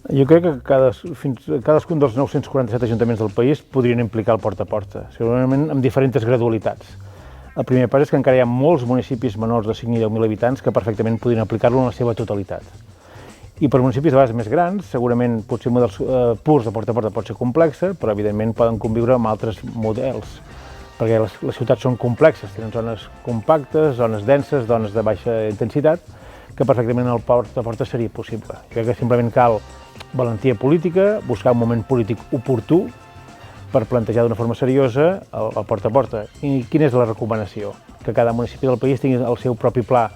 Jo crec que cadascun dels 947 ajuntaments del país podrien implicar el porta a porta, segurament amb diferents gradualitats. El primer pas és que encara hi ha molts municipis menors de 5.000 i 10.000 habitants que perfectament podrien aplicar-lo en la seva totalitat. I per municipis de vegades més grans, segurament potser models purs de porta a porta pot ser complexa, però evidentment poden conviure amb altres models, perquè les ciutats són complexes, tenen zones compactes, zones denses, zones de baixa intensitat, que perfectament el porta a porta seria possible. Crec que simplement cal valentia política, buscar un moment polític oportú per plantejar d'una forma seriosa el porta a porta. I quina és la recomanació? Que cada municipi del país tingui el seu propi pla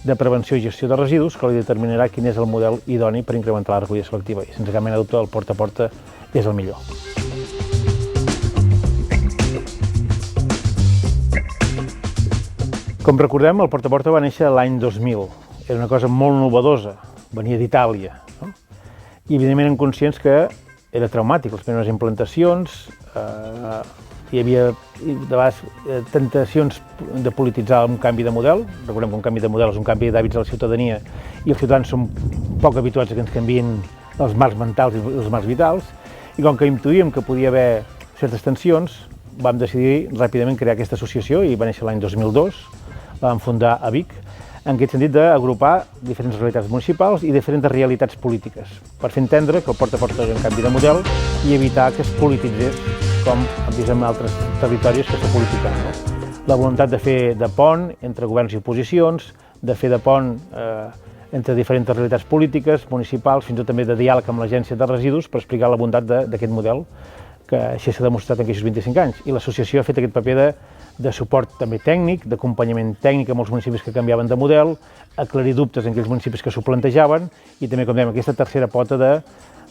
de prevenció i gestió de residus que li determinarà quin és el model idoni per incrementar la recollida selectiva. I sense cap mena de dubte el porta a porta és el millor. Com recordem, el porta a porta va néixer l'any 2000. Era una cosa molt novedosa, venia d'Itàlia, no? I evidentment eren conscients que era traumàtic, les primeres implantacions, hi havia de vegades tentacions de polititzar un canvi de model. Recordem que un canvi de model és un canvi d'hàbits de la ciutadania i els ciutadans són poc habituats a que ens canviïn els marcs mentals i els marcs vitals, i com que intuïem que podia haver certes tensions, vam decidir ràpidament crear aquesta associació i va néixer l'any 2002, la vam fundar a Vic, en aquest sentit d'agrupar diferents realitats municipals i diferents realitats polítiques, per fer entendre que el porta a porta és un canvi de model i evitar que es polititzés com hem vist en altres territoris que s'ha politicat, no? La voluntat de fer de pont entre governs i oposicions, de fer de pont entre diferents realitats polítiques, municipals, fins i tot també de diàleg amb l'Agència de Residus per explicar la bondat d'aquest model, que així s'ha demostrat en aquests 25 anys. I l'associació ha fet aquest paper de suport també tècnic, d'acompanyament tècnic a molts municipis que canviaven de model, aclarir dubtes en aquells municipis que s'ho plantejaven i també, com dèiem, aquesta tercera pota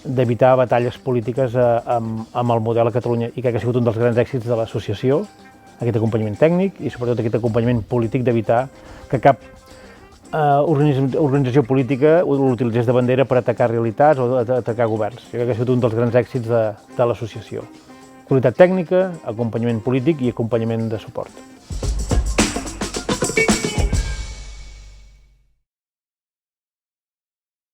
d'evitar batalles polítiques amb el model a Catalunya. I crec que ha sigut un dels grans èxits de l'associació, aquest acompanyament tècnic i sobretot aquest acompanyament polític d'evitar que cap organització política l'utilitzés de bandera per atacar realitats o atacar governs. Jo crec que ha sigut un dels grans èxits de l'associació. Qualitat tècnica, acompanyament polític i acompanyament de suport.